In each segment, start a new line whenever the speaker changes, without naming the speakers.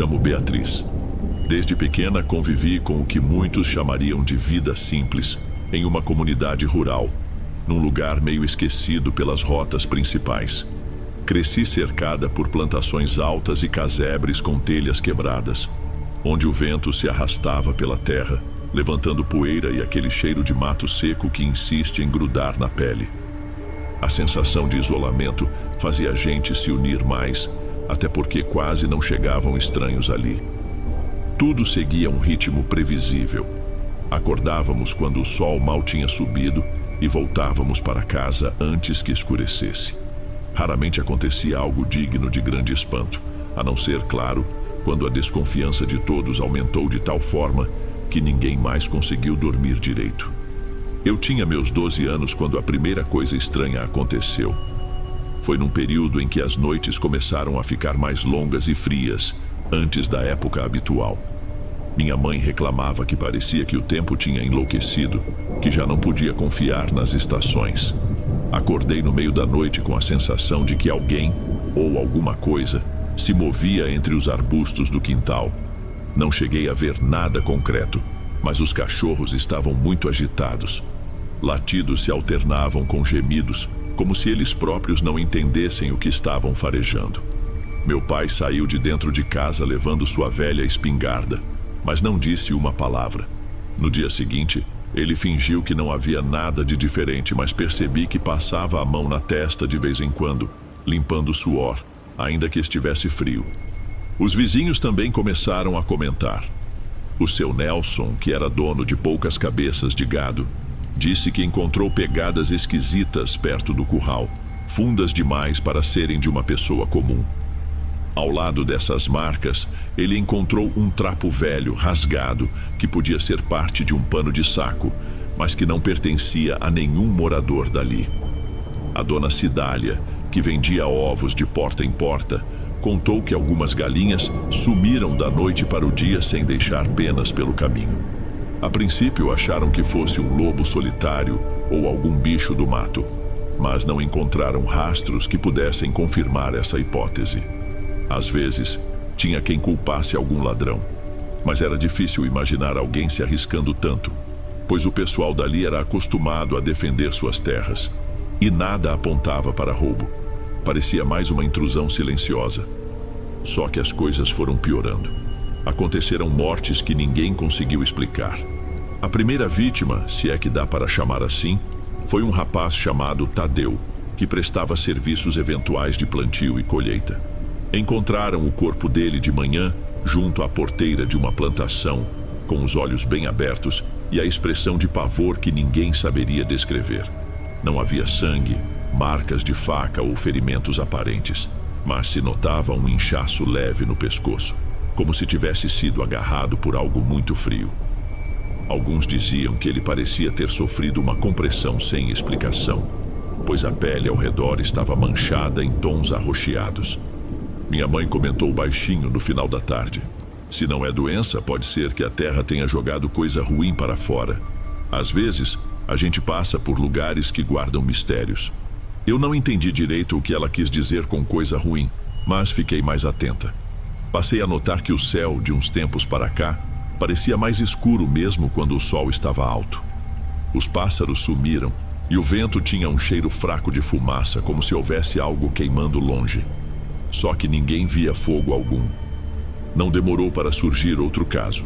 chamo Beatriz. Desde pequena convivi com o que muitos chamariam de vida simples, em uma comunidade rural, num lugar meio esquecido pelas rotas principais. Cresci cercada por plantações altas e casebres com telhas quebradas, onde o vento se arrastava pela terra, levantando poeira e aquele cheiro de mato seco que insiste em grudar na pele. A sensação de isolamento fazia a gente se unir mais, até porque quase não chegavam estranhos ali. Tudo seguia um ritmo previsível. Acordávamos quando o sol mal tinha subido e voltávamos para casa antes que escurecesse. Raramente acontecia algo digno de grande espanto, a não ser, claro, quando a desconfiança de todos aumentou de tal forma que ninguém mais conseguiu dormir direito. Eu tinha meus 12 anos quando a primeira coisa estranha aconteceu. Foi num período em que as noites começaram a ficar mais longas e frias, antes da época habitual. Minha mãe reclamava que parecia que o tempo tinha enlouquecido, que já não podia confiar nas estações. Acordei no meio da noite com a sensação de que alguém, ou alguma coisa, se movia entre os arbustos do quintal. Não cheguei a ver nada concreto, mas os cachorros estavam muito agitados. Latidos se alternavam com gemidos, como se eles próprios não entendessem o que estavam farejando. Meu pai saiu de dentro de casa levando sua velha espingarda, mas não disse uma palavra. No dia seguinte, ele fingiu que não havia nada de diferente, mas percebi que passava a mão na testa de vez em quando, limpando o suor, ainda que estivesse frio. Os vizinhos também começaram a comentar. O seu Nelson, que era dono de poucas cabeças de gado, disse que encontrou pegadas esquisitas perto do curral, fundas demais para serem de uma pessoa comum. Ao lado dessas marcas, ele encontrou um trapo velho, rasgado, que podia ser parte de um pano de saco, mas que não pertencia a nenhum morador dali. A dona Cidália, que vendia ovos de porta em porta, contou que algumas galinhas sumiram da noite para o dia sem deixar penas pelo caminho. A princípio acharam que fosse um lobo solitário ou algum bicho do mato, mas não encontraram rastros que pudessem confirmar essa hipótese. Às vezes, tinha quem culpasse algum ladrão, mas era difícil imaginar alguém se arriscando tanto, pois o pessoal dali era acostumado a defender suas terras, e nada apontava para roubo. Parecia mais uma intrusão silenciosa. Só que as coisas foram piorando. Aconteceram mortes que ninguém conseguiu explicar. A primeira vítima, se é que dá para chamar assim, foi um rapaz chamado Tadeu, que prestava serviços eventuais de plantio e colheita. Encontraram o corpo dele de manhã, junto à porteira de uma plantação, com os olhos bem abertos e a expressão de pavor que ninguém saberia descrever. Não havia sangue, marcas de faca ou ferimentos aparentes, mas se notava um inchaço leve no pescoço, como se tivesse sido agarrado por algo muito frio. Alguns diziam que ele parecia ter sofrido uma compressão sem explicação, pois a pele ao redor estava manchada em tons arroxeados. Minha mãe comentou baixinho no final da tarde. Se não é doença, pode ser que a terra tenha jogado coisa ruim para fora. Às vezes, a gente passa por lugares que guardam mistérios. Eu não entendi direito o que ela quis dizer com coisa ruim, mas fiquei mais atenta. Passei a notar que o céu, de uns tempos para cá, parecia mais escuro mesmo quando o sol estava alto. Os pássaros sumiram e o vento tinha um cheiro fraco de fumaça, como se houvesse algo queimando longe. Só que ninguém via fogo algum. Não demorou para surgir outro caso.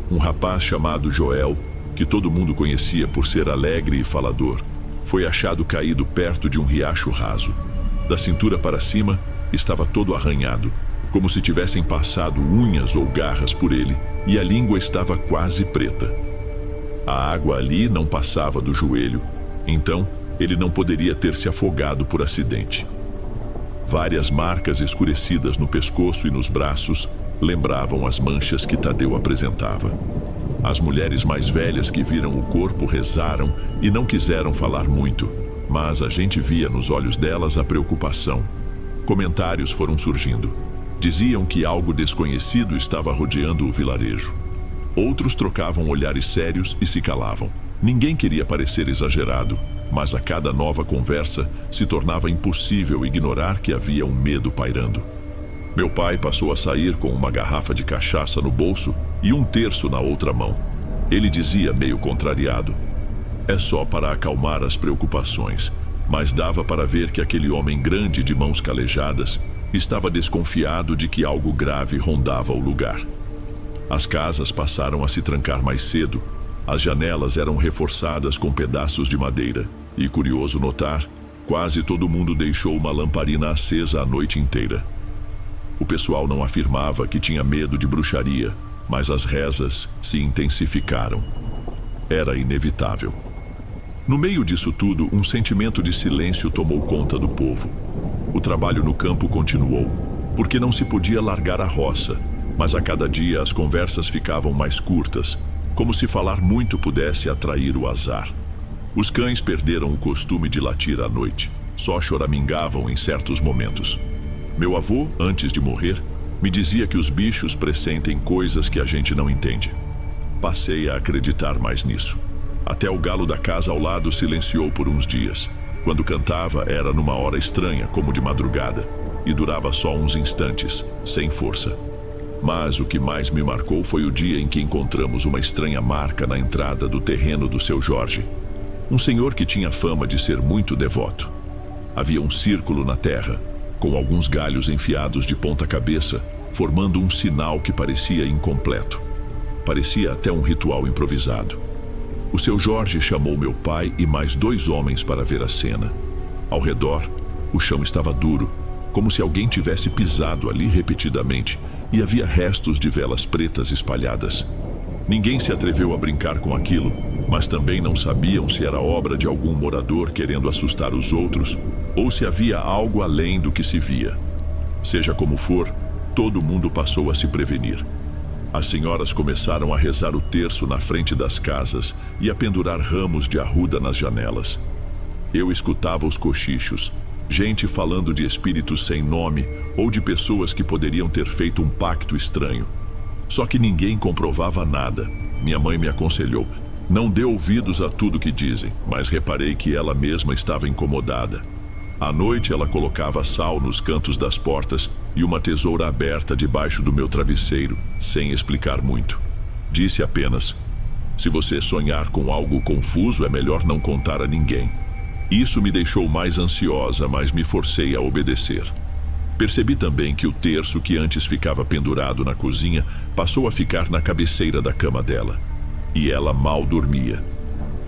Um rapaz chamado Joel, que todo mundo conhecia por ser alegre e falador, foi achado caído perto de um riacho raso. Da cintura para cima, estava todo arranhado, como se tivessem passado unhas ou garras por ele, e a língua estava quase preta. A água ali não passava do joelho, então ele não poderia ter se afogado por acidente. Várias marcas escurecidas no pescoço e nos braços lembravam as manchas que Tadeu apresentava. As mulheres mais velhas que viram o corpo rezaram e não quiseram falar muito, mas a gente via nos olhos delas a preocupação. Comentários foram surgindo. Diziam que algo desconhecido estava rodeando o vilarejo. Outros trocavam olhares sérios e se calavam. Ninguém queria parecer exagerado, mas a cada nova conversa se tornava impossível ignorar que havia um medo pairando. Meu pai passou a sair com uma garrafa de cachaça no bolso e um terço na outra mão. Ele dizia, meio contrariado: "É só para acalmar as preocupações", mas dava para ver que aquele homem grande de mãos calejadas estava desconfiado de que algo grave rondava o lugar. As casas passaram a se trancar mais cedo, as janelas eram reforçadas com pedaços de madeira e, curioso notar, quase todo mundo deixou uma lamparina acesa a noite inteira. O pessoal não afirmava que tinha medo de bruxaria, mas as rezas se intensificaram. Era inevitável. No meio disso tudo, um sentimento de silêncio tomou conta do povo. O trabalho no campo continuou, porque não se podia largar a roça, mas a cada dia as conversas ficavam mais curtas, como se falar muito pudesse atrair o azar. Os cães perderam o costume de latir à noite, só choramingavam em certos momentos. Meu avô, antes de morrer, me dizia que os bichos pressentem coisas que a gente não entende. Passei a acreditar mais nisso. Até o galo da casa ao lado silenciou por uns dias. Quando cantava, era numa hora estranha, como de madrugada, e durava só uns instantes, sem força. Mas o que mais me marcou foi o dia em que encontramos uma estranha marca na entrada do terreno do seu Jorge. Um senhor que tinha fama de ser muito devoto. Havia um círculo na terra, com alguns galhos enfiados de ponta cabeça, formando um sinal que parecia incompleto. Parecia até um ritual improvisado. O seu Jorge chamou meu pai e mais 2 homens para ver a cena. Ao redor, o chão estava duro, como se alguém tivesse pisado ali repetidamente, e havia restos de velas pretas espalhadas. Ninguém se atreveu a brincar com aquilo, mas também não sabiam se era obra de algum morador querendo assustar os outros, ou se havia algo além do que se via. Seja como for, todo mundo passou a se prevenir. As senhoras começaram a rezar o terço na frente das casas e a pendurar ramos de arruda nas janelas. Eu escutava os cochichos, gente falando de espíritos sem nome ou de pessoas que poderiam ter feito um pacto estranho. Só que ninguém comprovava nada. Minha mãe me aconselhou: não dê ouvidos a tudo que dizem, mas reparei que ela mesma estava incomodada. À noite ela colocava sal nos cantos das portas e uma tesoura aberta debaixo do meu travesseiro, sem explicar muito. Disse apenas: "Se você sonhar com algo confuso, é melhor não contar a ninguém." Isso me deixou mais ansiosa, mas me forcei a obedecer. Percebi também que o terço que antes ficava pendurado na cozinha passou a ficar na cabeceira da cama dela. E ela mal dormia.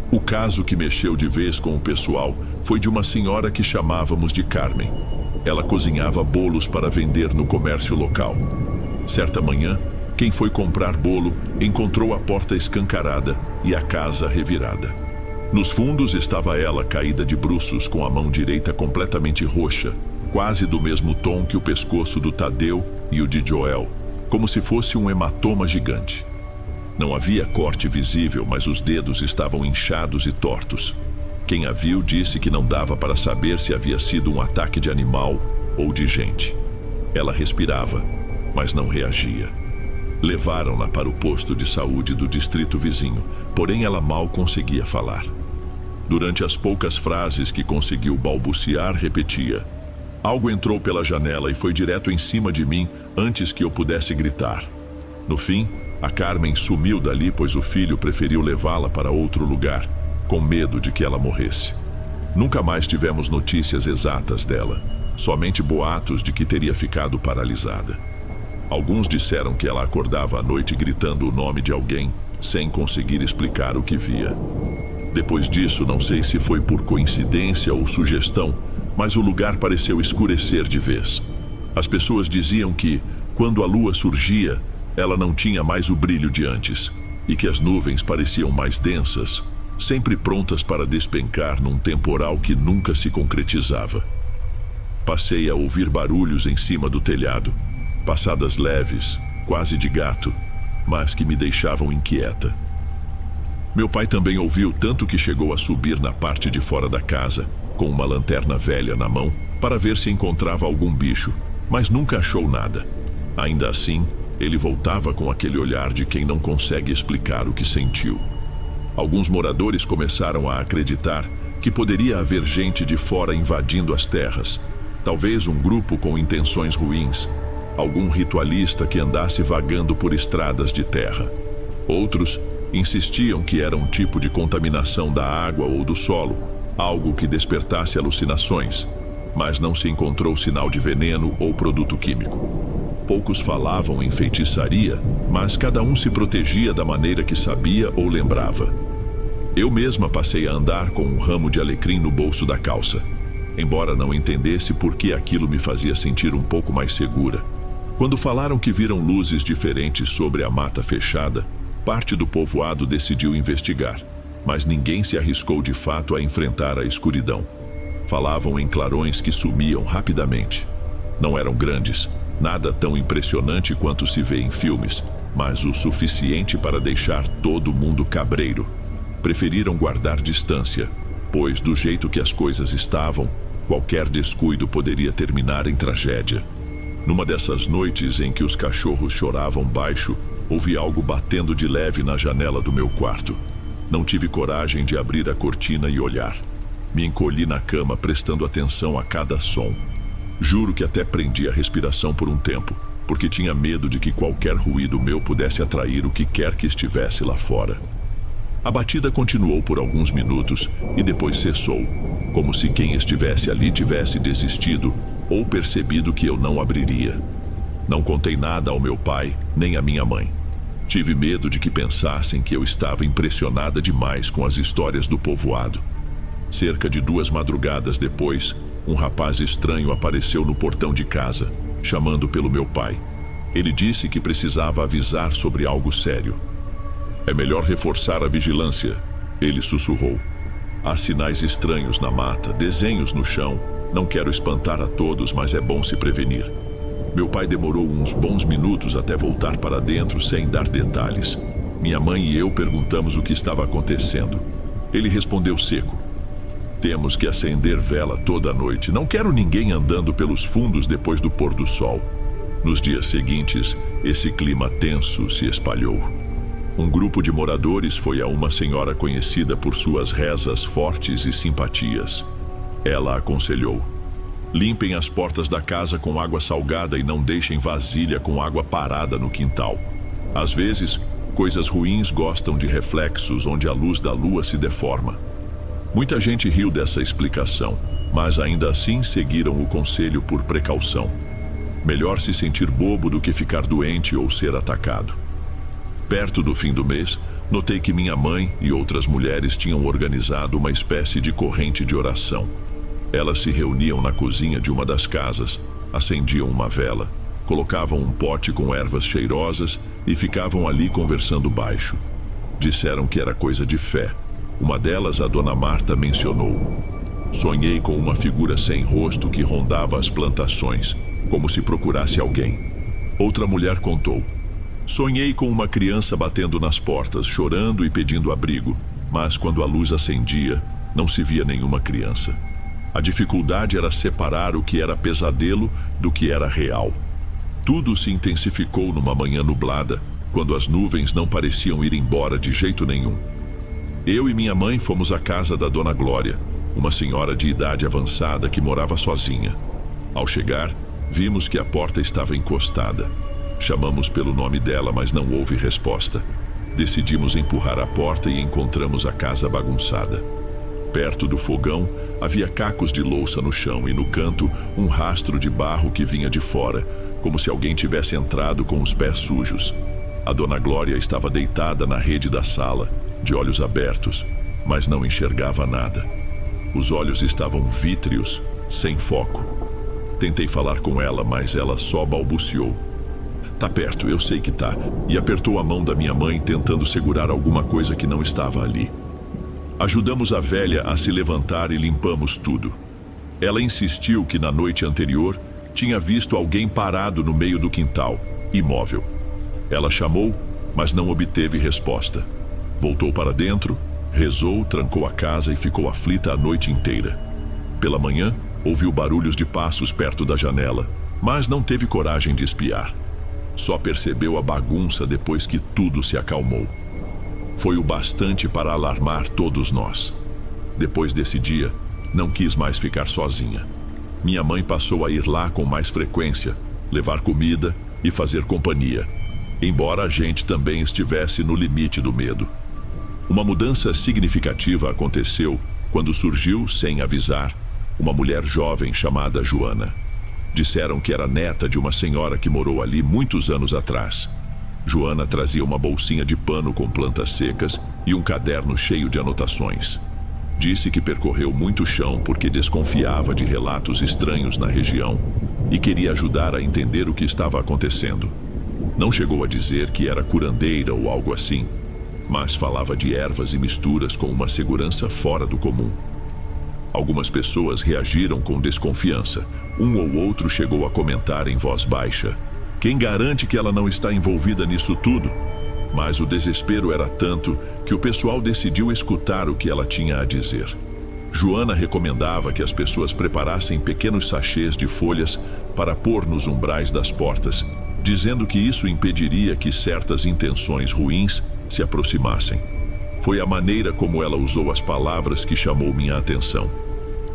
O caso que mexeu de vez com o pessoal foi de uma senhora que chamávamos de Carmen. Ela cozinhava bolos para vender no comércio local. Certa manhã, quem foi comprar bolo encontrou a porta escancarada e a casa revirada. Nos fundos estava ela caída de bruços, com a mão direita completamente roxa, quase do mesmo tom que o pescoço do Tadeu e o de Joel, como se fosse um hematoma gigante. Não havia corte visível, mas os dedos estavam inchados e tortos. Quem a viu disse que não dava para saber se havia sido um ataque de animal ou de gente. Ela respirava, mas não reagia. Levaram-na para o posto de saúde do distrito vizinho, porém ela mal conseguia falar. Durante as poucas frases que conseguiu balbuciar, repetia: "Algo entrou pela janela e foi direto em cima de mim antes que eu pudesse gritar." No fim, a Carmen sumiu dali, pois o filho preferiu levá-la para outro lugar, com medo de que ela morresse. Nunca mais tivemos notícias exatas dela, somente boatos de que teria ficado paralisada. Alguns disseram que ela acordava à noite gritando o nome de alguém, sem conseguir explicar o que via. Depois disso, não sei se foi por coincidência ou sugestão, mas o lugar pareceu escurecer de vez. As pessoas diziam que, quando a lua surgia, ela não tinha mais o brilho de antes, e que as nuvens pareciam mais densas, sempre prontas para despencar num temporal que nunca se concretizava. Passei a ouvir barulhos em cima do telhado, passadas leves, quase de gato, mas que me deixavam inquieta. Meu pai também ouviu, tanto que chegou a subir na parte de fora da casa, com uma lanterna velha na mão, para ver se encontrava algum bicho, mas nunca achou nada. Ainda assim, ele voltava com aquele olhar de quem não consegue explicar o que sentiu. Alguns moradores começaram a acreditar que poderia haver gente de fora invadindo as terras, talvez um grupo com intenções ruins, algum ritualista que andasse vagando por estradas de terra. Outros insistiam que era um tipo de contaminação da água ou do solo, algo que despertasse alucinações, mas não se encontrou sinal de veneno ou produto químico. Poucos falavam em feitiçaria, mas cada um se protegia da maneira que sabia ou lembrava. Eu mesma passei a andar com um ramo de alecrim no bolso da calça, embora não entendesse por que aquilo me fazia sentir um pouco mais segura. Quando falaram que viram luzes diferentes sobre a mata fechada, parte do povoado decidiu investigar, mas ninguém se arriscou de fato a enfrentar a escuridão. Falavam em clarões que sumiam rapidamente. Não eram grandes, nada tão impressionante quanto se vê em filmes, mas o suficiente para deixar todo mundo cabreiro. Preferiram guardar distância, pois do jeito que as coisas estavam, qualquer descuido poderia terminar em tragédia. Numa dessas noites em que os cachorros choravam baixo, ouvi algo batendo de leve na janela do meu quarto. Não tive coragem de abrir a cortina e olhar. Me encolhi na cama, prestando atenção a cada som. Juro que até prendi a respiração por um tempo, porque tinha medo de que qualquer ruído meu pudesse atrair o que quer que estivesse lá fora. A batida continuou por alguns minutos e depois cessou, como se quem estivesse ali tivesse desistido ou percebido que eu não abriria. Não contei nada ao meu pai nem à minha mãe. Tive medo de que pensassem que eu estava impressionada demais com as histórias do povoado. Cerca de 2 madrugadas depois, um rapaz estranho apareceu no portão de casa, chamando pelo meu pai. Ele disse que precisava avisar sobre algo sério. "É melhor reforçar a vigilância", ele sussurrou. "Há sinais estranhos na mata, desenhos no chão. Não quero espantar a todos, mas é bom se prevenir." Meu pai demorou uns bons minutos até voltar para dentro sem dar detalhes. Minha mãe e eu perguntamos o que estava acontecendo. Ele respondeu seco: "Temos que acender vela toda noite. Não quero ninguém andando pelos fundos depois do pôr do sol." Nos dias seguintes, esse clima tenso se espalhou. Um grupo de moradores foi a uma senhora conhecida por suas rezas fortes e simpatias. Ela aconselhou: "Limpem as portas da casa com água salgada e não deixem vasilha com água parada no quintal. Às vezes, coisas ruins gostam de reflexos onde a luz da lua se deforma." Muita gente riu dessa explicação, mas ainda assim seguiram o conselho por precaução. Melhor se sentir bobo do que ficar doente ou ser atacado. Perto do fim do mês, notei que minha mãe e outras mulheres tinham organizado uma espécie de corrente de oração. Elas se reuniam na cozinha de uma das casas, acendiam uma vela, colocavam um pote com ervas cheirosas e ficavam ali conversando baixo. Disseram que era coisa de fé. Uma delas, a dona Marta, mencionou: "Sonhei com uma figura sem rosto que rondava as plantações, como se procurasse alguém." Outra mulher contou: "Sonhei com uma criança batendo nas portas, chorando e pedindo abrigo, mas quando a luz acendia, não se via nenhuma criança. A dificuldade era separar o que era pesadelo do que era real. Tudo se intensificou numa manhã nublada, quando as nuvens não pareciam ir embora de jeito nenhum. Eu e minha mãe fomos à casa da Dona Glória, uma senhora de idade avançada que morava sozinha. Ao chegar, vimos que a porta estava encostada. Chamamos pelo nome dela, mas não houve resposta. Decidimos empurrar a porta e encontramos a casa bagunçada. Perto do fogão, havia cacos de louça no chão e no canto, um rastro de barro que vinha de fora, como se alguém tivesse entrado com os pés sujos. A Dona Glória estava deitada na rede da sala, de olhos abertos, mas não enxergava nada. Os olhos estavam vítreos, sem foco. Tentei falar com ela, mas ela só balbuciou: "Tá perto, eu sei que tá", e apertou a mão da minha mãe, tentando segurar alguma coisa que não estava ali. Ajudamos a velha a se levantar e limpamos tudo. Ela insistiu que na noite anterior tinha visto alguém parado no meio do quintal, imóvel. Ela chamou, mas não obteve resposta. Voltou para dentro, rezou, trancou a casa e ficou aflita a noite inteira. Pela manhã, ouviu barulhos de passos perto da janela, mas não teve coragem de espiar. Só percebeu a bagunça depois que tudo se acalmou. Foi o bastante para alarmar todos nós. Depois desse dia, não quis mais ficar sozinha. Minha mãe passou a ir lá com mais frequência, levar comida e fazer companhia, embora a gente também estivesse no limite do medo. Uma mudança significativa aconteceu quando surgiu, sem avisar, uma mulher jovem chamada Joana. Disseram que era neta de uma senhora que morou ali muitos anos atrás. Joana trazia uma bolsinha de pano com plantas secas e um caderno cheio de anotações. Disse que percorreu muito chão porque desconfiava de relatos estranhos na região e queria ajudar a entender o que estava acontecendo. Não chegou a dizer que era curandeira ou algo assim, mas falava de ervas e misturas com uma segurança fora do comum. Algumas pessoas reagiram com desconfiança. Um ou outro chegou a comentar em voz baixa: "Quem garante que ela não está envolvida nisso tudo?" Mas o desespero era tanto que o pessoal decidiu escutar o que ela tinha a dizer. Joana recomendava que as pessoas preparassem pequenos sachês de folhas para pôr nos umbrais das portas, dizendo que isso impediria que certas intenções ruins se aproximassem. Foi a maneira como ela usou as palavras que chamou minha atenção.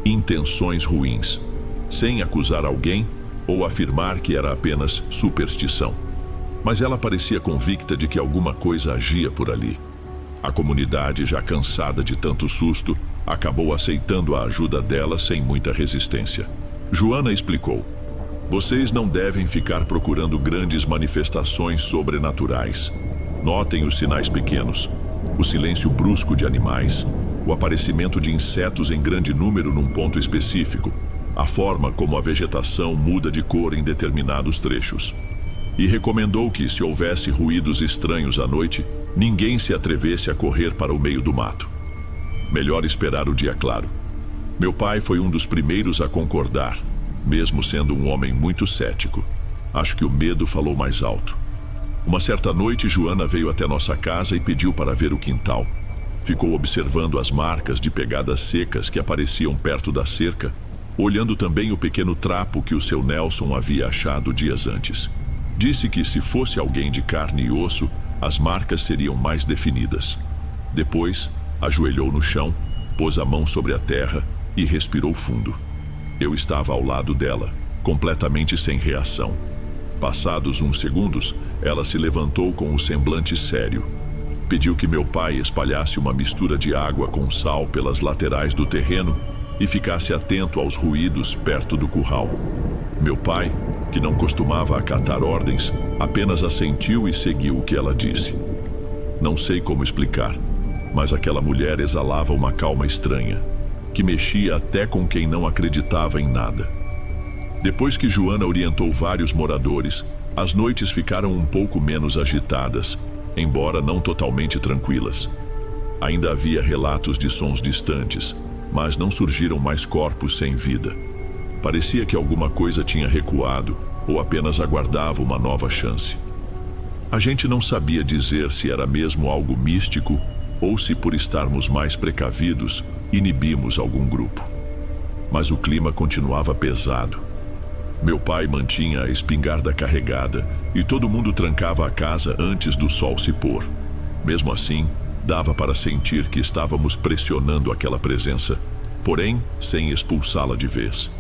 Intenções ruins, sem acusar alguém ou afirmar que era apenas superstição. Mas ela parecia convicta de que alguma coisa agia por ali. A comunidade, já cansada de tanto susto, acabou aceitando a ajuda dela sem muita resistência. Joana explicou: "Vocês não devem ficar procurando grandes manifestações sobrenaturais. Notem os sinais pequenos, o silêncio brusco de animais, o aparecimento de insetos em grande número num ponto específico, a forma como a vegetação muda de cor em determinados trechos." E recomendou que, se houvesse ruídos estranhos à noite, ninguém se atrevesse a correr para o meio do mato. Melhor esperar o dia claro. Meu pai foi um dos primeiros a concordar, mesmo sendo um homem muito cético. Acho que o medo falou mais alto. Uma certa noite, Joana veio até nossa casa e pediu para ver o quintal. Ficou observando as marcas de pegadas secas que apareciam perto da cerca, olhando também o pequeno trapo que o seu Nelson havia achado dias antes. Disse que, se fosse alguém de carne e osso, as marcas seriam mais definidas. Depois, ajoelhou no chão, pôs a mão sobre a terra e respirou fundo. Eu estava ao lado dela, completamente sem reação. Passados uns segundos, ela se levantou com um semblante sério. Pediu que meu pai espalhasse uma mistura de água com sal pelas laterais do terreno e ficasse atento aos ruídos perto do curral. Meu pai, que não costumava acatar ordens, apenas assentiu e seguiu o que ela disse. Não sei como explicar, mas aquela mulher exalava uma calma estranha, que mexia até com quem não acreditava em nada. Depois que Joana orientou vários moradores, as noites ficaram um pouco menos agitadas, embora não totalmente tranquilas. Ainda havia relatos de sons distantes, mas não surgiram mais corpos sem vida. Parecia que alguma coisa tinha recuado ou apenas aguardava uma nova chance. A gente não sabia dizer se era mesmo algo místico ou se, por estarmos mais precavidos, inibimos algum grupo. Mas o clima continuava pesado. Meu pai mantinha a espingarda carregada e todo mundo trancava a casa antes do sol se pôr. Mesmo assim, dava para sentir que estávamos pressionando aquela presença, porém sem expulsá-la de vez.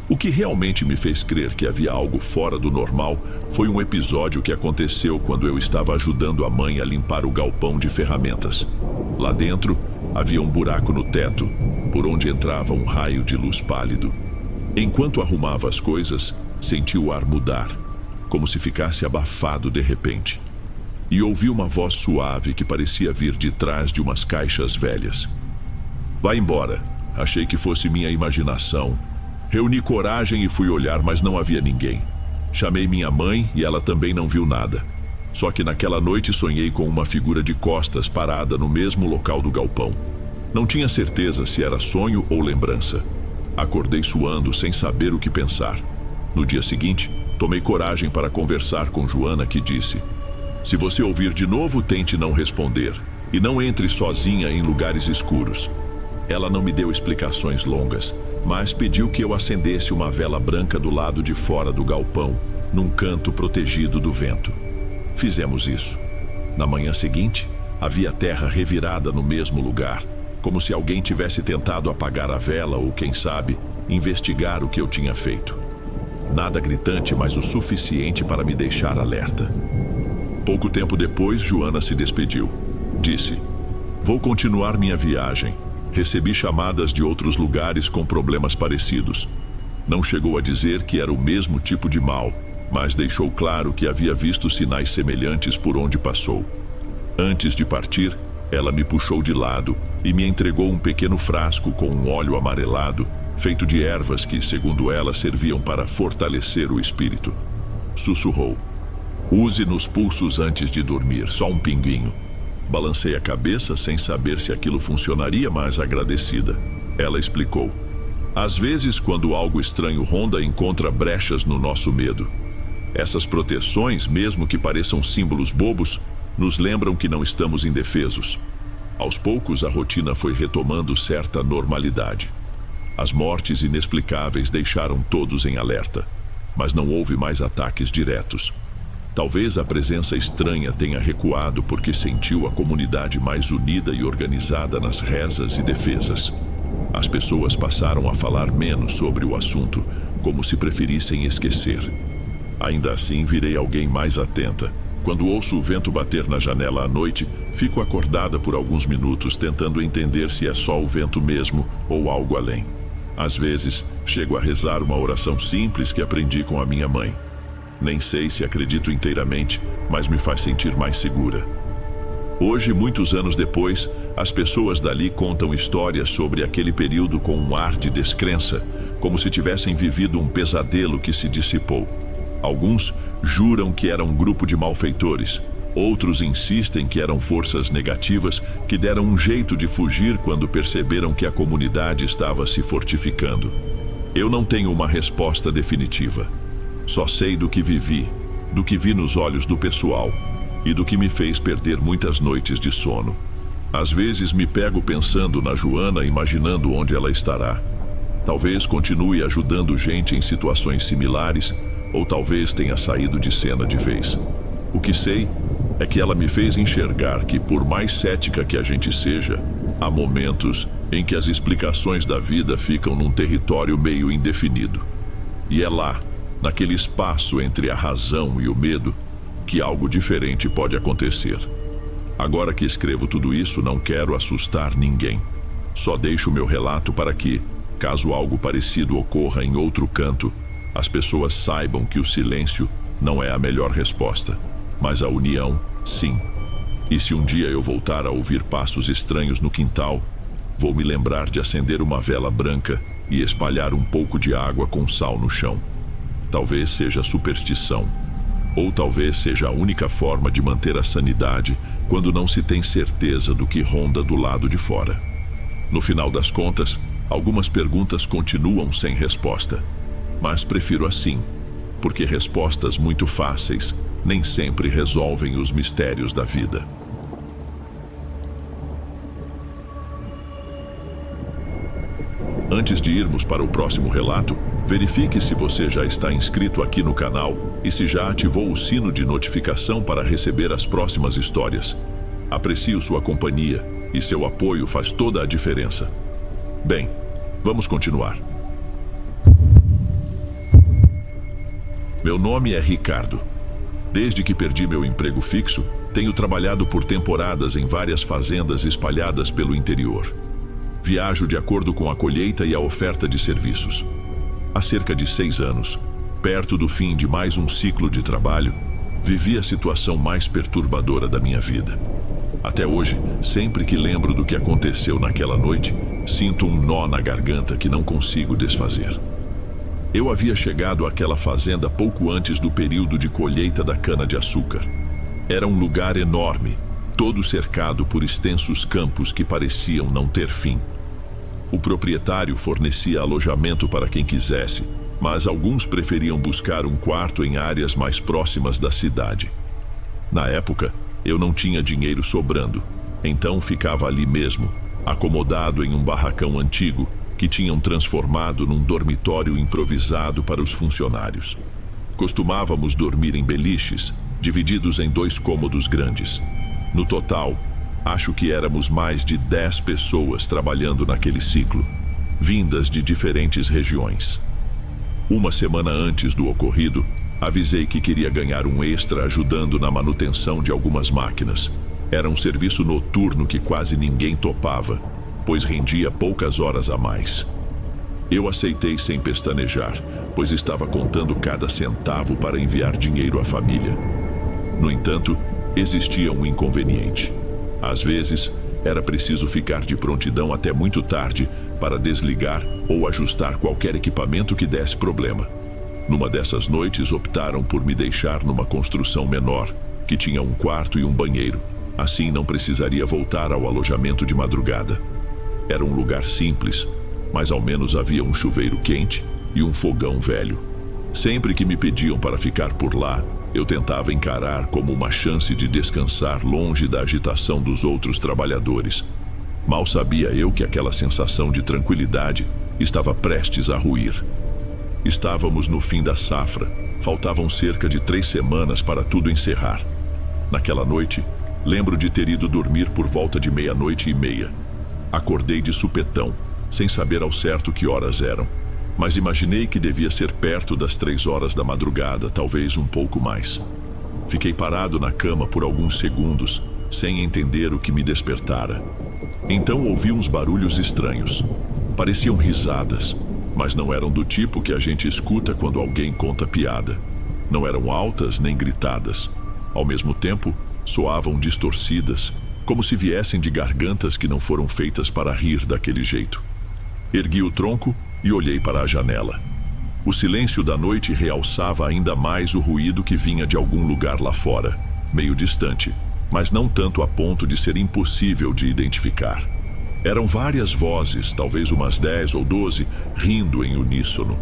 O que realmente me fez crer que havia algo fora do normal foi um episódio que aconteceu quando eu estava ajudando a mãe a limpar o galpão de ferramentas. Lá dentro, havia um buraco no teto, por onde entrava um raio de luz pálido. Enquanto arrumava as coisas, senti o ar mudar, como se ficasse abafado de repente. E ouvi uma voz suave que parecia vir de trás de umas caixas velhas. "Vai embora." Achei que fosse minha imaginação. Reuni coragem e fui olhar, mas não havia ninguém. Chamei minha mãe e ela também não viu nada. Só que naquela noite sonhei com uma figura de costas parada no mesmo local do galpão. Não tinha certeza se era sonho ou lembrança. Acordei suando, sem saber o que pensar. No dia seguinte, tomei coragem para conversar com Joana, que disse: "Se você ouvir de novo, tente não responder. E não entre sozinha em lugares escuros." Ela não me deu explicações longas, mas pediu que eu acendesse uma vela branca do lado de fora do galpão, num canto protegido do vento. Fizemos isso. Na manhã seguinte, havia terra revirada no mesmo lugar, como se alguém tivesse tentado apagar a vela ou, quem sabe, investigar o que eu tinha feito. Nada gritante, mas o suficiente para me deixar alerta. Pouco tempo depois, Joana se despediu. Disse: "Vou continuar minha viagem. Recebi chamadas de outros lugares com problemas parecidos." Não chegou a dizer que era o mesmo tipo de mal, mas deixou claro que havia visto sinais semelhantes por onde passou. Antes de partir, ela me puxou de lado e me entregou um pequeno frasco com um óleo amarelado, feito de ervas que, segundo ela, serviam para fortalecer o espírito. Sussurrou: "Use nos pulsos antes de dormir, só um pinguinho." Balancei a cabeça sem saber se aquilo funcionaria, mas agradecida. Ela explicou: "Às vezes, quando algo estranho ronda, encontra brechas no nosso medo. Essas proteções, mesmo que pareçam símbolos bobos, nos lembram que não estamos indefesos." Aos poucos, a rotina foi retomando certa normalidade. As mortes inexplicáveis deixaram todos em alerta, mas não houve mais ataques diretos. Talvez a presença estranha tenha recuado porque sentiu a comunidade mais unida e organizada nas rezas e defesas. As pessoas passaram a falar menos sobre o assunto, como se preferissem esquecer. Ainda assim, virei alguém mais atenta. Quando ouço o vento bater na janela à noite, fico acordada por alguns minutos tentando entender se é só o vento mesmo ou algo além. Às vezes, chego a rezar uma oração simples que aprendi com a minha mãe. Nem sei se acredito inteiramente, mas me faz sentir mais segura. Hoje, muitos anos depois, as pessoas dali contam histórias sobre aquele período com um ar de descrença, como se tivessem vivido um pesadelo que se dissipou. Alguns juram que era um grupo de malfeitores. Outros insistem que eram forças negativas que deram um jeito de fugir quando perceberam que a comunidade estava se fortificando. Eu não tenho uma resposta definitiva. Só sei do que vivi, do que vi nos olhos do pessoal e do que me fez perder muitas noites de sono. Às vezes me pego pensando na Joana, imaginando onde ela estará. Talvez continue ajudando gente em situações similares, ou talvez tenha saído de cena de vez. O que sei é que ela me fez enxergar que, por mais cética que a gente seja, há momentos em que as explicações da vida ficam num território meio indefinido. E é lá, naquele espaço entre a razão e o medo, que algo diferente pode acontecer. Agora que escrevo tudo isso, não quero assustar ninguém. Só deixo meu relato para que, caso algo parecido ocorra em outro canto, as pessoas saibam que o silêncio não é a melhor resposta, mas a união, sim. E se um dia eu voltar a ouvir passos estranhos no quintal, vou me lembrar de acender uma vela branca e espalhar um pouco de água com sal no chão. Talvez seja superstição, ou talvez seja a única forma de manter a sanidade quando não se tem certeza do que ronda do lado de fora. No final das contas, algumas perguntas continuam sem resposta, mas prefiro assim, porque respostas muito fáceis nem sempre resolvem os mistérios da vida. Antes de irmos para o próximo relato, verifique se você já está inscrito aqui no canal e se já ativou o sino de notificação para receber as próximas histórias. Aprecio sua companhia e seu apoio faz toda a diferença. Bem, vamos continuar. Meu nome é Ricardo. Desde que perdi meu emprego fixo, tenho trabalhado por temporadas em várias fazendas espalhadas pelo interior. Viajo de acordo com a colheita e a oferta de serviços. Há cerca de 6 anos, perto do fim de mais um ciclo de trabalho, vivi a situação mais perturbadora da minha vida. Até hoje, sempre que lembro do que aconteceu naquela noite, sinto um nó na garganta que não consigo desfazer. Eu havia chegado àquela fazenda pouco antes do período de colheita da cana-de-açúcar. Era um lugar enorme, todo cercado por extensos campos que pareciam não ter fim. O proprietário fornecia alojamento para quem quisesse, mas alguns preferiam buscar um quarto em áreas mais próximas da cidade. Na época, eu não tinha dinheiro sobrando, então ficava ali mesmo, acomodado em um barracão antigo que tinham transformado num dormitório improvisado para os funcionários. Costumávamos dormir em beliches, divididos em 2 cômodos grandes. No total, acho que éramos mais de 10 pessoas trabalhando naquele ciclo, vindas de diferentes regiões. Uma semana antes do ocorrido, avisei que queria ganhar um extra ajudando na manutenção de algumas máquinas. Era um serviço noturno que quase ninguém topava, pois rendia poucas horas a mais. Eu aceitei sem pestanejar, pois estava contando cada centavo para enviar dinheiro à família. No entanto, existia um inconveniente. Às vezes, era preciso ficar de prontidão até muito tarde para desligar ou ajustar qualquer equipamento que desse problema. Numa dessas noites, optaram por me deixar numa construção menor, que tinha um quarto e um banheiro. Assim, não precisaria voltar ao alojamento de madrugada. Era um lugar simples, mas ao menos havia um chuveiro quente e um fogão velho. Sempre que me pediam para ficar por lá, eu tentava encarar como uma chance de descansar longe da agitação dos outros trabalhadores. Mal sabia eu que aquela sensação de tranquilidade estava prestes a ruir. Estávamos no fim da safra, faltavam cerca de 3 semanas para tudo encerrar. Naquela noite, lembro de ter ido dormir por volta de 00:30. Acordei de supetão, sem saber ao certo que horas eram, mas imaginei que devia ser perto das 3 horas da madrugada, talvez um pouco mais. Fiquei parado na cama por alguns segundos, sem entender o que me despertara. Então ouvi uns barulhos estranhos. Pareciam risadas, mas não eram do tipo que a gente escuta quando alguém conta piada. Não eram altas nem gritadas. Ao mesmo tempo, soavam distorcidas, como se viessem de gargantas que não foram feitas para rir daquele jeito. Ergui o tronco e olhei para a janela. O silêncio da noite realçava ainda mais o ruído que vinha de algum lugar lá fora, meio distante, mas não tanto a ponto de ser impossível de identificar. Eram várias vozes, talvez umas 10 ou 12, rindo em uníssono.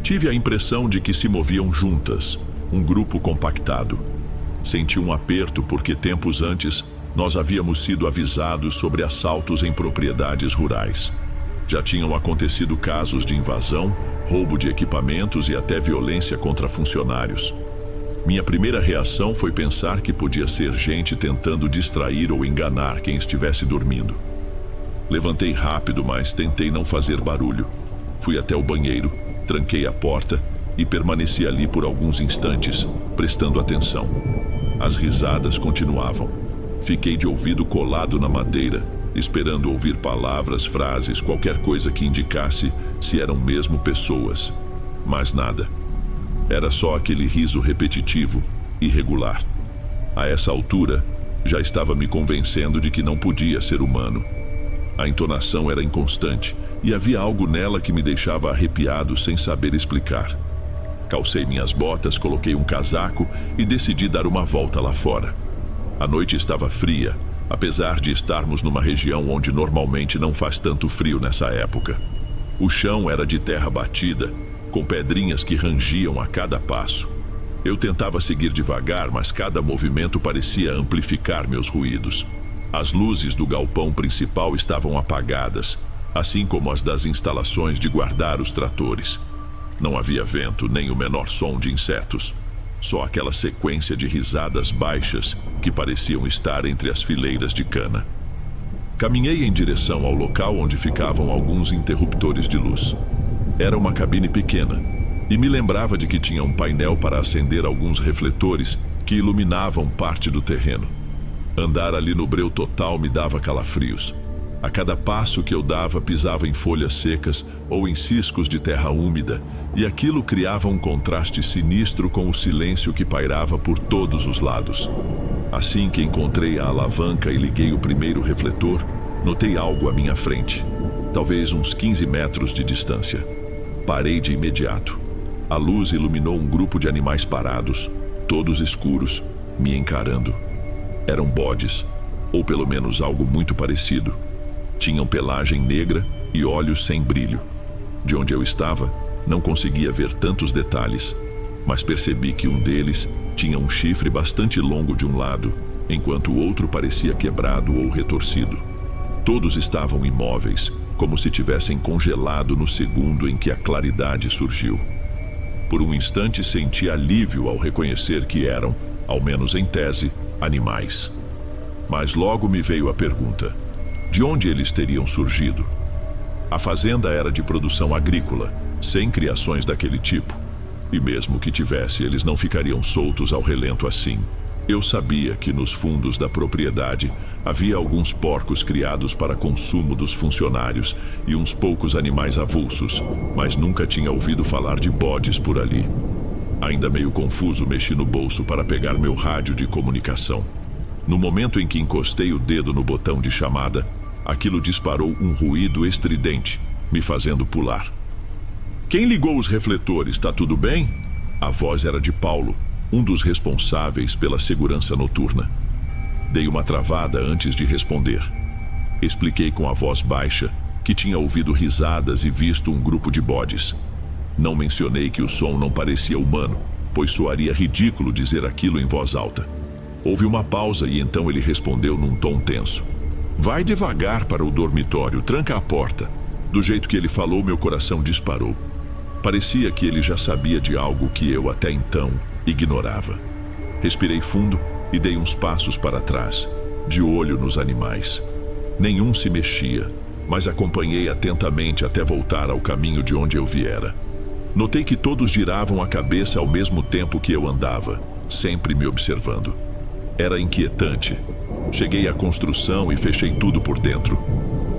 Tive a impressão de que se moviam juntas, um grupo compactado. Senti um aperto porque tempos antes nós havíamos sido avisados sobre assaltos em propriedades rurais. Já tinham acontecido casos de invasão, roubo de equipamentos e até violência contra funcionários. Minha primeira reação foi pensar que podia ser gente tentando distrair ou enganar quem estivesse dormindo. Levantei rápido, mas tentei não fazer barulho. Fui até o banheiro, tranquei a porta e permaneci ali por alguns instantes, prestando atenção. As risadas continuavam. Fiquei de ouvido colado na madeira, esperando ouvir palavras, frases, qualquer coisa que indicasse se eram mesmo pessoas. Mas nada. Era só aquele riso repetitivo, irregular. A essa altura, já estava me convencendo de que não podia ser humano. A entonação era inconstante e havia algo nela que me deixava arrepiado sem saber explicar. Calcei minhas botas, coloquei um casaco e decidi dar uma volta lá fora. A noite estava fria, apesar de estarmos numa região onde normalmente não faz tanto frio nessa época. O chão era de terra batida, com pedrinhas que rangiam a cada passo. Eu tentava seguir devagar, mas cada movimento parecia amplificar meus ruídos. As luzes do galpão principal estavam apagadas, assim como as das instalações de guardar os tratores. Não havia vento, nem o menor som de insetos. Só aquela sequência de risadas baixas que pareciam estar entre as fileiras de cana. Caminhei em direção ao local onde ficavam alguns interruptores de luz. Era uma cabine pequena, e me lembrava de que tinha um painel para acender alguns refletores que iluminavam parte do terreno. Andar ali no breu total me dava calafrios. A cada passo que eu dava, pisava em folhas secas ou em ciscos de terra úmida, e aquilo criava um contraste sinistro com o silêncio que pairava por todos os lados. Assim que encontrei a alavanca e liguei o primeiro refletor, notei algo à minha frente, talvez uns 15 metros de distância. Parei de imediato. A luz iluminou um grupo de animais parados, todos escuros, me encarando. Eram bodes, ou pelo menos algo muito parecido. Tinham pelagem negra e olhos sem brilho. De onde eu estava, não conseguia ver tantos detalhes, mas percebi que um deles tinha um chifre bastante longo de um lado, enquanto o outro parecia quebrado ou retorcido. Todos estavam imóveis, como se tivessem congelado no segundo em que a claridade surgiu. Por um instante senti alívio ao reconhecer que eram, ao menos em tese, animais. Mas logo me veio a pergunta: de onde eles teriam surgido? A fazenda era de produção agrícola, sem criações daquele tipo. E mesmo que tivesse, eles não ficariam soltos ao relento assim. Eu sabia que nos fundos da propriedade havia alguns porcos criados para consumo dos funcionários e uns poucos animais avulsos, mas nunca tinha ouvido falar de bodes por ali. Ainda meio confuso, mexi no bolso para pegar meu rádio de comunicação. No momento em que encostei o dedo no botão de chamada, aquilo disparou um ruído estridente, me fazendo pular. Quem ligou os refletores? Tá tudo bem? A voz era de Paulo, um dos responsáveis pela segurança noturna. Dei uma travada antes de responder. Expliquei com a voz baixa que tinha ouvido risadas e visto um grupo de bodes. Não mencionei que o som não parecia humano, pois soaria ridículo dizer aquilo em voz alta. Houve uma pausa e então ele respondeu num tom tenso. Vai devagar para o dormitório, tranca a porta. Do jeito que ele falou, meu coração disparou. Parecia que ele já sabia de algo que eu até então ignorava. Respirei fundo e dei uns passos para trás, de olho nos animais. Nenhum se mexia, mas acompanhei atentamente até voltar ao caminho de onde eu viera. Notei que todos giravam a cabeça ao mesmo tempo que eu andava, sempre me observando. Era inquietante. Cheguei à construção e fechei tudo por dentro.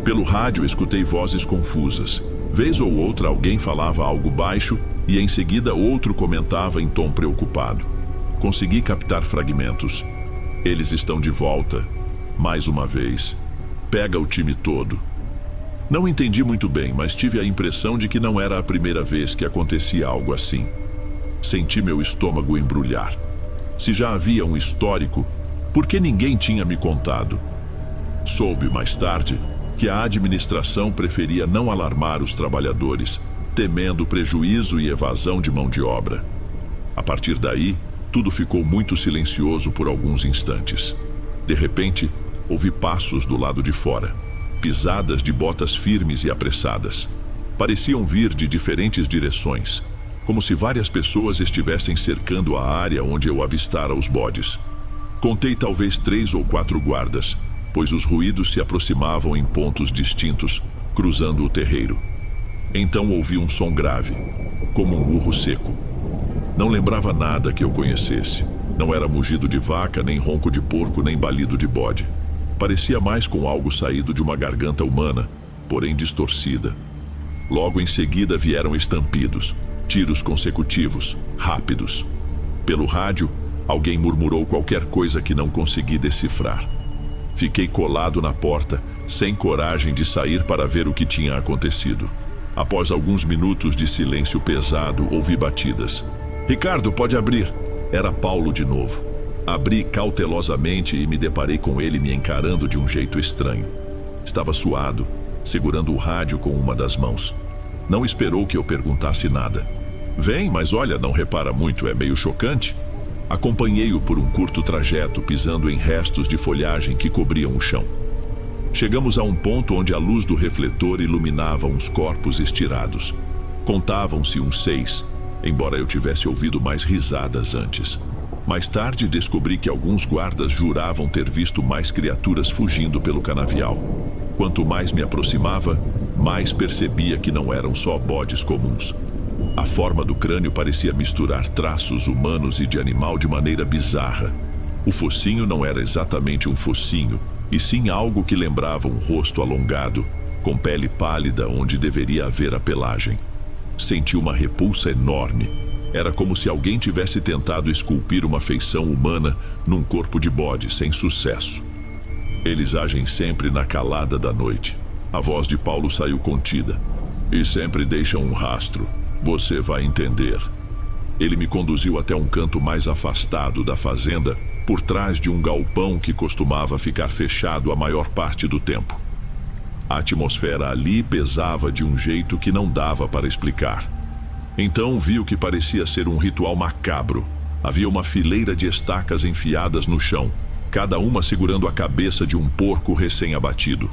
Pelo rádio escutei vozes confusas. Vez ou outra alguém falava algo baixo e em seguida outro comentava em tom preocupado. Consegui captar fragmentos. Eles estão de volta. Mais uma vez. Pega o time todo. Não entendi muito bem, mas tive a impressão de que não era a primeira vez que acontecia algo assim. Senti meu estômago embrulhar. Se já havia um histórico, por que ninguém tinha me contado? Soube mais tarde que a administração preferia não alarmar os trabalhadores, temendo prejuízo e evasão de mão de obra. A partir daí, tudo ficou muito silencioso por alguns instantes. De repente, ouvi passos do lado de fora, pisadas de botas firmes e apressadas. Pareciam vir de diferentes direções, como se várias pessoas estivessem cercando a área onde eu avistara os bodes. Contei talvez 3 ou 4 guardas, pois os ruídos se aproximavam em pontos distintos, cruzando o terreiro. Então ouvi um som grave, como um urro seco. Não lembrava nada que eu conhecesse. Não era mugido de vaca, nem ronco de porco, nem balido de bode. Parecia mais com algo saído de uma garganta humana, porém distorcida. Logo em seguida vieram estampidos, tiros consecutivos, rápidos. Pelo rádio, alguém murmurou qualquer coisa que não consegui decifrar. Fiquei colado na porta, sem coragem de sair para ver o que tinha acontecido. Após alguns minutos de silêncio pesado, ouvi batidas. Ricardo, pode abrir. Era Paulo de novo. Abri cautelosamente e me deparei com ele me encarando de um jeito estranho. Estava suado, segurando o rádio com uma das mãos. Não esperou que eu perguntasse nada. Vem, mas olha, não repara muito, é meio chocante. Acompanhei-o por um curto trajeto, pisando em restos de folhagem que cobriam o chão. Chegamos a um ponto onde a luz do refletor iluminava uns corpos estirados. Contavam-se uns 6, embora eu tivesse ouvido mais risadas antes. Mais tarde descobri que alguns guardas juravam ter visto mais criaturas fugindo pelo canavial. Quanto mais me aproximava, mais percebia que não eram só bodes comuns. A forma do crânio parecia misturar traços humanos e de animal de maneira bizarra. O focinho não era exatamente um focinho, e sim algo que lembrava um rosto alongado, com pele pálida onde deveria haver a pelagem. Senti uma repulsa enorme. Era como se alguém tivesse tentado esculpir uma feição humana num corpo de bode, sem sucesso. Eles agem sempre na calada da noite. A voz de Paulo saiu contida. E sempre deixam um rastro. Você vai entender. Ele me conduziu até um canto mais afastado da fazenda, por trás de um galpão que costumava ficar fechado a maior parte do tempo. A atmosfera ali pesava de um jeito que não dava para explicar. Então vi o que parecia ser um ritual macabro. Havia uma fileira de estacas enfiadas no chão, cada uma segurando a cabeça de um porco recém-abatido.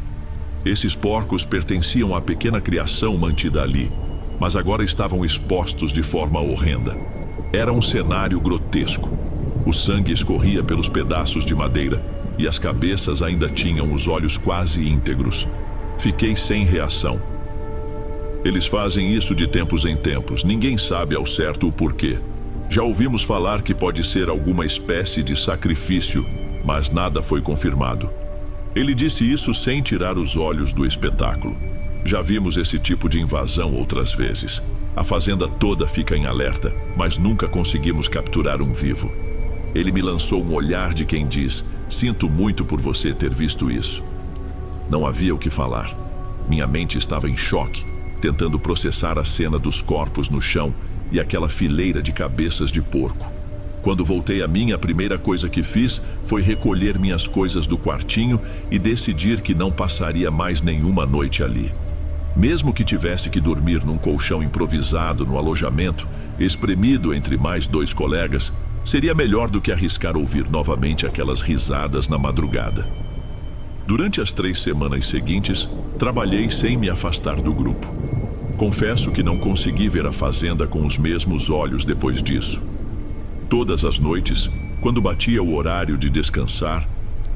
Esses porcos pertenciam à pequena criação mantida ali, mas agora estavam expostos de forma horrenda. Era um cenário grotesco. O sangue escorria pelos pedaços de madeira e as cabeças ainda tinham os olhos quase íntegros. Fiquei sem reação. Eles fazem isso de tempos em tempos, ninguém sabe ao certo o porquê. Já ouvimos falar que pode ser alguma espécie de sacrifício, mas nada foi confirmado. Ele disse isso sem tirar os olhos do espetáculo. Já vimos esse tipo de invasão outras vezes. A fazenda toda fica em alerta, mas nunca conseguimos capturar um vivo. Ele me lançou um olhar de quem diz: sinto muito por você ter visto isso. Não havia o que falar. Minha mente estava em choque, tentando processar a cena dos corpos no chão e aquela fileira de cabeças de porco. Quando voltei a mim, a primeira coisa que fiz foi recolher minhas coisas do quartinho e decidir que não passaria mais nenhuma noite ali. Mesmo que tivesse que dormir num colchão improvisado no alojamento, espremido entre mais 2 colegas, seria melhor do que arriscar ouvir novamente aquelas risadas na madrugada. Durante as 3 semanas seguintes, trabalhei sem me afastar do grupo. Confesso que não consegui ver a fazenda com os mesmos olhos depois disso. Todas as noites, quando batia o horário de descansar,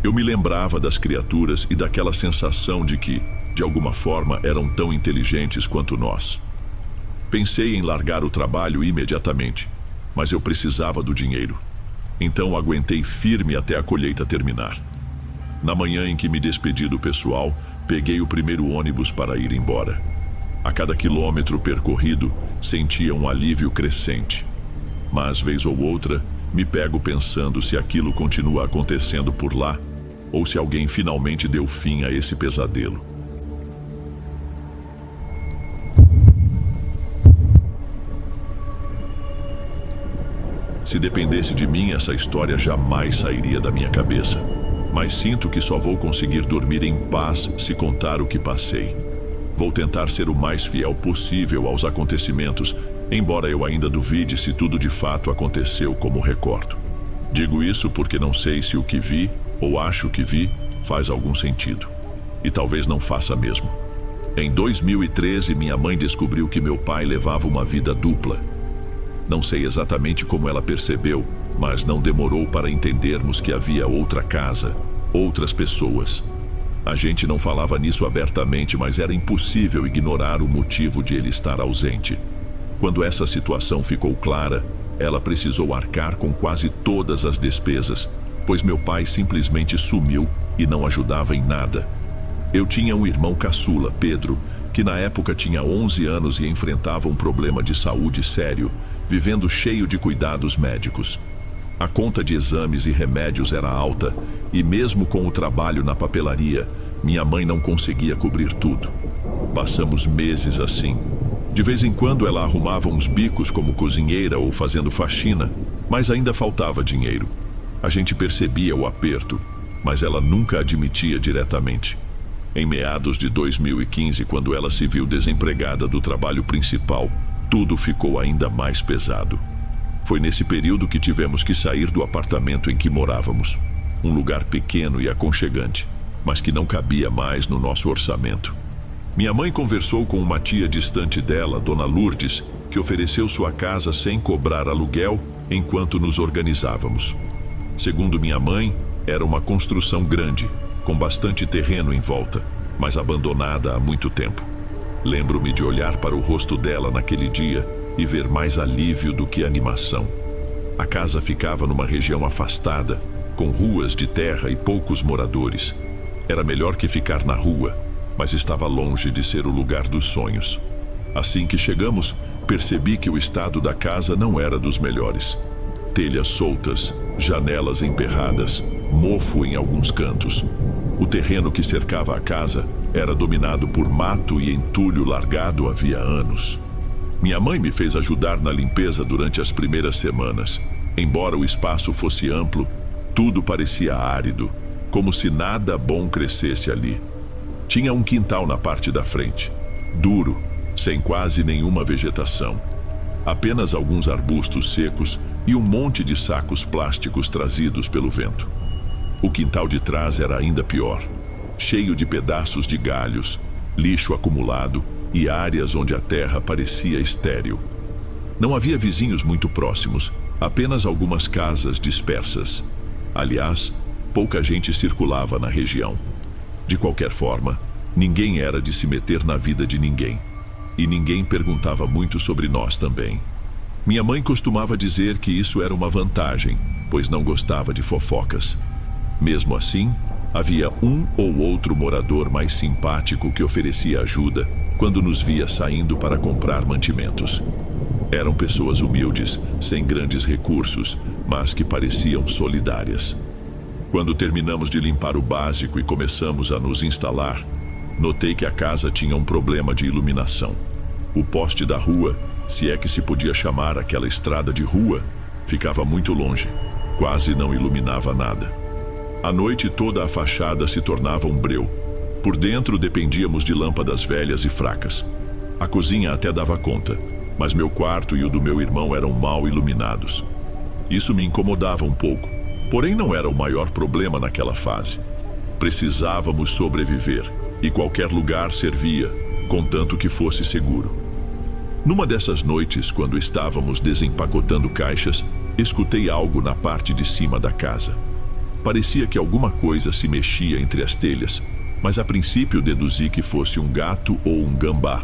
eu me lembrava das criaturas e daquela sensação de que, de alguma forma, eram tão inteligentes quanto nós. Pensei em largar o trabalho imediatamente, mas eu precisava do dinheiro. Então aguentei firme até a colheita terminar. Na manhã em que me despedi do pessoal, peguei o primeiro ônibus para ir embora. A cada quilômetro percorrido, sentia um alívio crescente. Mas, vez ou outra, me pego pensando se aquilo continua acontecendo por lá, ou se alguém finalmente deu fim a esse pesadelo. Se dependesse de mim, essa história jamais sairia da minha cabeça. Mas sinto que só vou conseguir dormir em paz se contar o que passei. Vou tentar ser o mais fiel possível aos acontecimentos, embora eu ainda duvide se tudo de fato aconteceu como recordo. Digo isso porque não sei se o que vi, ou acho que vi, faz algum sentido. E talvez não faça mesmo. Em 2013, minha mãe descobriu que meu pai levava uma vida dupla. Não sei exatamente como ela percebeu, mas não demorou para entendermos que havia outra casa, outras pessoas. A gente não falava nisso abertamente, mas era impossível ignorar o motivo de ele estar ausente. Quando essa situação ficou clara, ela precisou arcar com quase todas as despesas, pois meu pai simplesmente sumiu e não ajudava em nada. Eu tinha um irmão caçula, Pedro, que na época tinha 11 anos e enfrentava um problema de saúde sério, vivendo cheio de cuidados médicos. A conta de exames e remédios era alta, e mesmo com o trabalho na papelaria, minha mãe não conseguia cobrir tudo. Passamos meses assim. De vez em quando ela arrumava uns bicos como cozinheira ou fazendo faxina, mas ainda faltava dinheiro. A gente percebia o aperto, mas ela nunca admitia diretamente. Em meados de 2015, quando ela se viu desempregada do trabalho principal, tudo ficou ainda mais pesado. Foi nesse período que tivemos que sair do apartamento em que morávamos. Um lugar pequeno e aconchegante, mas que não cabia mais no nosso orçamento. Minha mãe conversou com uma tia distante dela, Dona Lourdes, que ofereceu sua casa sem cobrar aluguel enquanto nos organizávamos. Segundo minha mãe, era uma construção grande, com bastante terreno em volta, mas abandonada há muito tempo. Lembro-me de olhar para o rosto dela naquele dia e ver mais alívio do que animação. A casa ficava numa região afastada, com ruas de terra e poucos moradores. Era melhor que ficar na rua, mas estava longe de ser o lugar dos sonhos. Assim que chegamos, percebi que o estado da casa não era dos melhores. Telhas soltas, janelas emperradas, mofo em alguns cantos. O terreno que cercava a casa era dominado por mato e entulho largado havia anos. Minha mãe me fez ajudar na limpeza durante as primeiras semanas. Embora o espaço fosse amplo, tudo parecia árido, como se nada bom crescesse ali. Tinha um quintal na parte da frente, duro, sem quase nenhuma vegetação. Apenas alguns arbustos secos e um monte de sacos plásticos trazidos pelo vento. O quintal de trás era ainda pior, cheio de pedaços de galhos, lixo acumulado e áreas onde a terra parecia estéril. Não havia vizinhos muito próximos, apenas algumas casas dispersas. Aliás, pouca gente circulava na região. De qualquer forma, ninguém era de se meter na vida de ninguém. e ninguém perguntava muito sobre nós também. Minha mãe costumava dizer que isso era uma vantagem, pois não gostava de fofocas. Mesmo assim, havia um ou outro morador mais simpático que oferecia ajuda quando nos via saindo para comprar mantimentos. Eram pessoas humildes, sem grandes recursos, mas que pareciam solidárias. Quando terminamos de limpar o básico e começamos a nos instalar, notei que a casa tinha um problema de iluminação. O poste da rua, se é que se podia chamar aquela estrada de rua, ficava muito longe, quase não iluminava nada. À noite toda a fachada se tornava um breu. Por dentro dependíamos de lâmpadas velhas e fracas. A cozinha até dava conta, mas meu quarto e o do meu irmão eram mal iluminados. Isso me incomodava um pouco, porém não era o maior problema naquela fase. Precisávamos sobreviver, e qualquer lugar servia, contanto que fosse seguro. Numa dessas noites, quando estávamos desempacotando caixas, escutei algo na parte de cima da casa. Parecia que alguma coisa se mexia entre as telhas, mas a princípio deduzi que fosse um gato ou um gambá.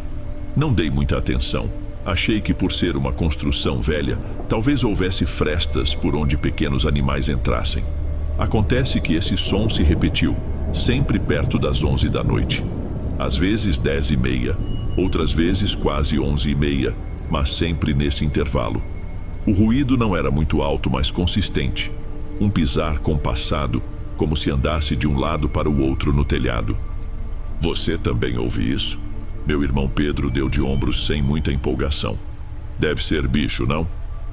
Não dei muita atenção. Achei que por ser uma construção velha, talvez houvesse frestas por onde pequenos animais entrassem. Acontece que esse som se repetiu, sempre perto das 11 da noite. Às vezes 10h30, outras vezes quase 11h30, mas sempre nesse intervalo. O ruído não era muito alto, mas consistente. Um pisar compassado, como se andasse de um lado para o outro no telhado. Você também ouve isso? Meu irmão Pedro deu de ombros sem muita empolgação. Deve ser bicho, não?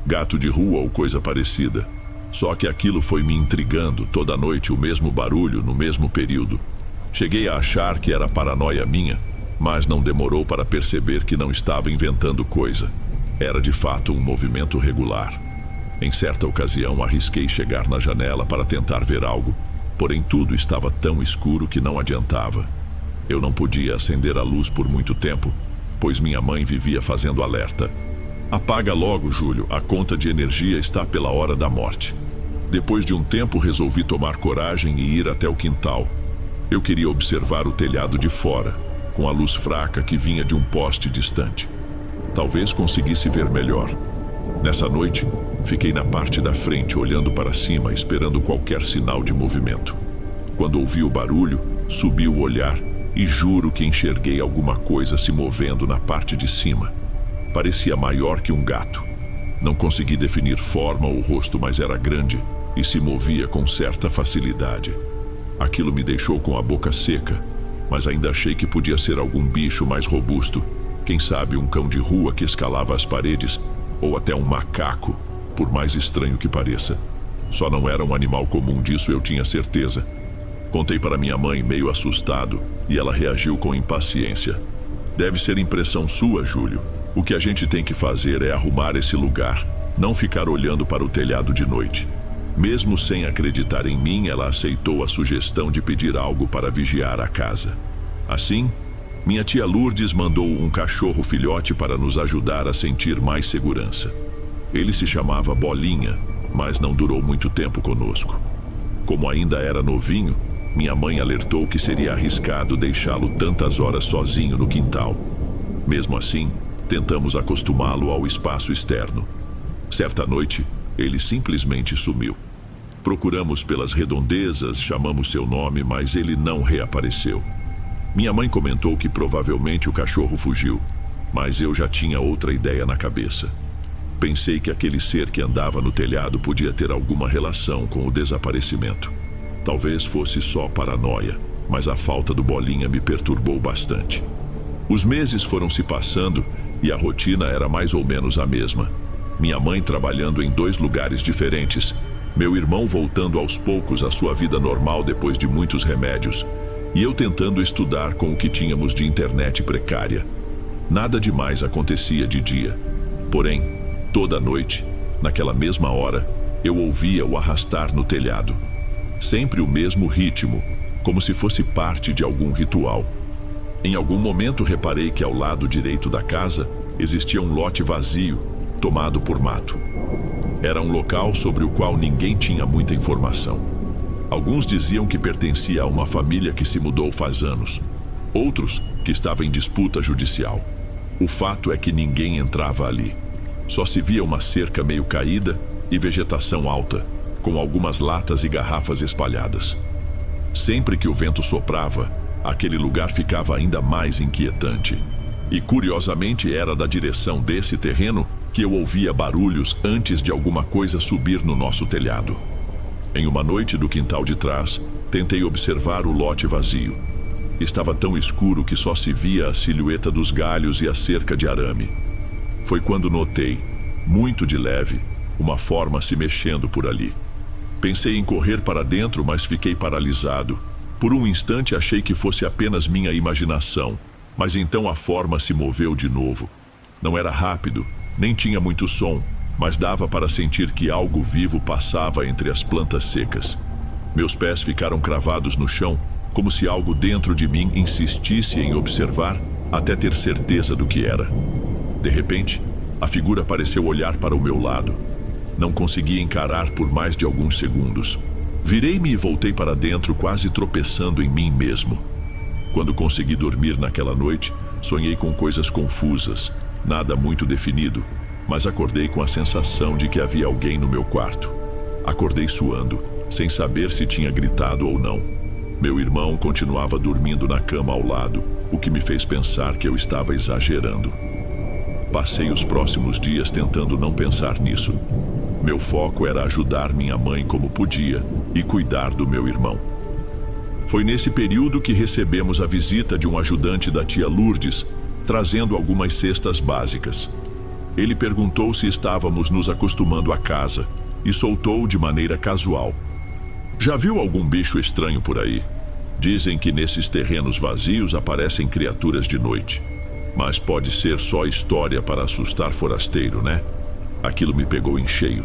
Gato de rua ou coisa parecida. Só que aquilo foi me intrigando, toda noite o mesmo barulho no mesmo período. Cheguei a achar que era paranoia minha, mas não demorou para perceber que não estava inventando coisa. Era de fato um movimento regular. Em certa ocasião arrisquei chegar na janela para tentar ver algo, porém tudo estava tão escuro que não adiantava. Eu não podia acender a luz por muito tempo, pois minha mãe vivia fazendo alerta. Apaga logo, Júlio, a conta de energia está pela hora da morte. Depois de um tempo resolvi tomar coragem e ir até o quintal. Eu queria observar o telhado de fora, com a luz fraca que vinha de um poste distante. Talvez conseguisse ver melhor. Nessa noite, fiquei na parte da frente, olhando para cima, esperando qualquer sinal de movimento. Quando ouvi o barulho, subi o olhar e juro que enxerguei alguma coisa se movendo na parte de cima. Parecia maior que um gato. Não consegui definir forma ou rosto, mas era grande e se movia com certa facilidade. Aquilo me deixou com a boca seca, mas ainda achei que podia ser algum bicho mais robusto. Quem sabe um cão de rua que escalava as paredes, ou até um macaco, por mais estranho que pareça. Só não era um animal comum, disso eu tinha certeza. Contei para minha mãe, meio assustado, e ela reagiu com impaciência. Deve ser impressão sua, Júlio. O que a gente tem que fazer é arrumar esse lugar, não ficar olhando para o telhado de noite. Mesmo sem acreditar em mim, ela aceitou a sugestão de pedir algo para vigiar a casa. Assim, minha tia Lourdes mandou um cachorro filhote para nos ajudar a sentir mais segurança. Ele se chamava Bolinha, mas não durou muito tempo conosco. Como ainda era novinho, minha mãe alertou que seria arriscado deixá-lo tantas horas sozinho no quintal. Mesmo assim, tentamos acostumá-lo ao espaço externo. Certa noite, ele simplesmente sumiu. Procuramos pelas redondezas, chamamos seu nome, mas ele não reapareceu. Minha mãe comentou que provavelmente o cachorro fugiu, mas eu já tinha outra ideia na cabeça. Pensei que aquele ser que andava no telhado podia ter alguma relação com o desaparecimento. Talvez fosse só paranoia, mas a falta do Bolinha me perturbou bastante. Os meses foram se passando e a rotina era mais ou menos a mesma. Minha mãe trabalhando em 2 lugares diferentes, meu irmão voltando aos poucos à sua vida normal depois de muitos remédios, e eu tentando estudar com o que tínhamos de internet precária. Nada demais acontecia de dia. Porém, toda noite, naquela mesma hora, eu ouvia o arrastar no telhado. Sempre o mesmo ritmo, como se fosse parte de algum ritual. Em algum momento reparei que ao lado direito da casa existia um lote vazio, tomado por mato. Era um local sobre o qual ninguém tinha muita informação. Alguns diziam que pertencia a uma família que se mudou faz anos. Outros que estava em disputa judicial. O fato é que ninguém entrava ali. Só se via uma cerca meio caída e vegetação alta, com algumas latas e garrafas espalhadas. Sempre que o vento soprava, aquele lugar ficava ainda mais inquietante. E curiosamente era da direção desse terreno que eu ouvia barulhos antes de alguma coisa subir no nosso telhado. Em uma noite do quintal de trás, tentei observar o lote vazio. Estava tão escuro que só se via a silhueta dos galhos e a cerca de arame. Foi quando notei, muito de leve, uma forma se mexendo por ali. Pensei em correr para dentro, mas fiquei paralisado. Por um instante achei que fosse apenas minha imaginação, mas então a forma se moveu de novo. Não era rápido, nem tinha muito som, mas dava para sentir que algo vivo passava entre as plantas secas. Meus pés ficaram cravados no chão, como se algo dentro de mim insistisse em observar até ter certeza do que era. De repente, a figura pareceu olhar para o meu lado. Não consegui encarar por mais de alguns segundos. Virei-me e voltei para dentro, quase tropeçando em mim mesmo. Quando consegui dormir naquela noite, sonhei com coisas confusas, nada muito definido, mas acordei com a sensação de que havia alguém no meu quarto. Acordei suando, sem saber se tinha gritado ou não. Meu irmão continuava dormindo na cama ao lado, o que me fez pensar que eu estava exagerando. Passei os próximos dias tentando não pensar nisso. Meu foco era ajudar minha mãe como podia e cuidar do meu irmão. Foi nesse período que recebemos a visita de um ajudante da tia Lourdes, trazendo algumas cestas básicas. Ele perguntou se estávamos nos acostumando à casa e soltou de maneira casual: "Já viu algum bicho estranho por aí? Dizem que nesses terrenos vazios aparecem criaturas de noite. Mas pode ser só história para assustar forasteiro, né?" Aquilo me pegou em cheio.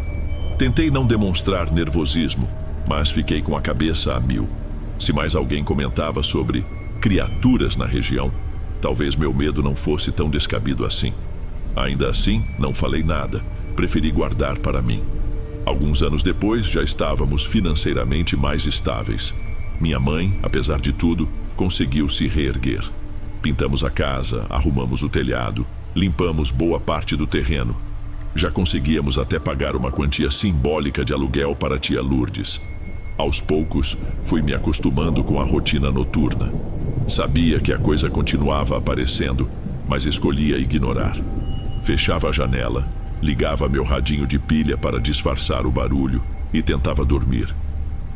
Tentei não demonstrar nervosismo, mas fiquei com a cabeça a mil. Se mais alguém comentava sobre criaturas na região, talvez meu medo não fosse tão descabido assim. Ainda assim, não falei nada, preferi guardar para mim. Alguns anos depois, já estávamos financeiramente mais estáveis. Minha mãe, apesar de tudo, conseguiu se reerguer. Pintamos a casa, arrumamos o telhado, limpamos boa parte do terreno. Já conseguíamos até pagar uma quantia simbólica de aluguel para a tia Lourdes. Aos poucos, fui me acostumando com a rotina noturna. Sabia que a coisa continuava aparecendo, mas escolhia ignorar. Fechava a janela, ligava meu radinho de pilha para disfarçar o barulho e tentava dormir.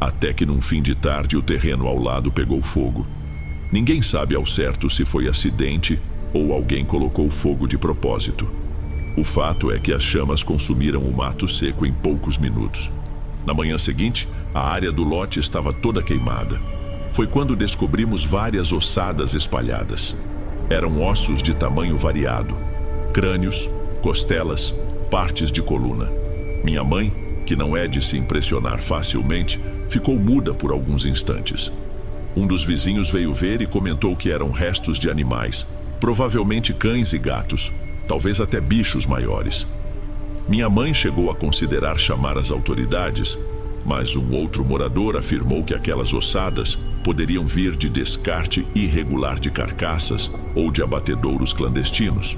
Até que num fim de tarde o terreno ao lado pegou fogo. Ninguém sabe ao certo se foi acidente ou alguém colocou fogo de propósito. O fato é que as chamas consumiram o mato seco em poucos minutos. Na manhã seguinte, a área do lote estava toda queimada. Foi quando descobrimos várias ossadas espalhadas. Eram ossos de tamanho variado: crânios, costelas, partes de coluna. Minha mãe, que não é de se impressionar facilmente, ficou muda por alguns instantes. Um dos vizinhos veio ver e comentou que eram restos de animais, provavelmente cães e gatos, talvez até bichos maiores. Minha mãe chegou a considerar chamar as autoridades, mas um outro morador afirmou que aquelas ossadas poderiam vir de descarte irregular de carcaças ou de abatedouros clandestinos.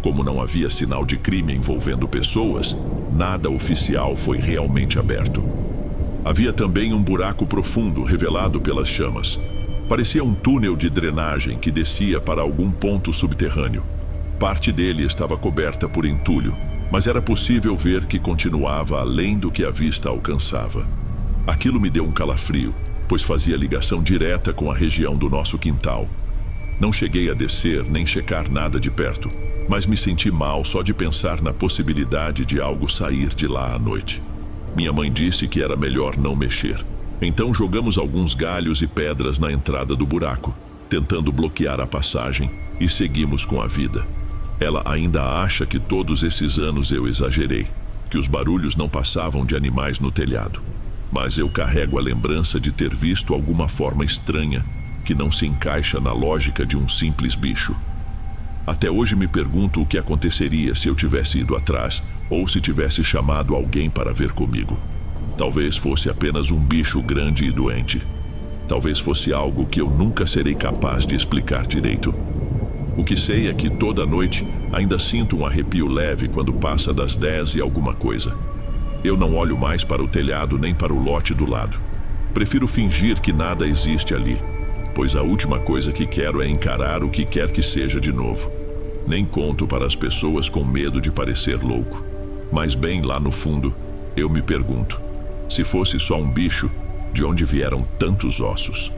Como não havia sinal de crime envolvendo pessoas, nada oficial foi realmente aberto. Havia também um buraco profundo revelado pelas chamas. Parecia um túnel de drenagem que descia para algum ponto subterrâneo. Parte dele estava coberta por entulho, mas era possível ver que continuava além do que a vista alcançava. Aquilo me deu um calafrio, pois fazia ligação direta com a região do nosso quintal. Não cheguei a descer nem checar nada de perto, mas me senti mal só de pensar na possibilidade de algo sair de lá à noite. Minha mãe disse que era melhor não mexer. Então jogamos alguns galhos e pedras na entrada do buraco, tentando bloquear a passagem, e seguimos com a vida. Ela ainda acha que todos esses anos eu exagerei, que os barulhos não passavam de animais no telhado. Mas eu carrego a lembrança de ter visto alguma forma estranha que não se encaixa na lógica de um simples bicho. Até hoje me pergunto o que aconteceria se eu tivesse ido atrás ou se tivesse chamado alguém para ver comigo. Talvez fosse apenas um bicho grande e doente. Talvez fosse algo que eu nunca serei capaz de explicar direito. O que sei é que toda noite ainda sinto um arrepio leve quando passa das 10 e alguma coisa. Eu não olho mais para o telhado nem para o lote do lado. Prefiro fingir que nada existe ali, pois a última coisa que quero é encarar o que quer que seja de novo. Nem conto para as pessoas com medo de parecer louco. Mas bem lá no fundo, eu me pergunto, se fosse só um bicho, de onde vieram tantos ossos?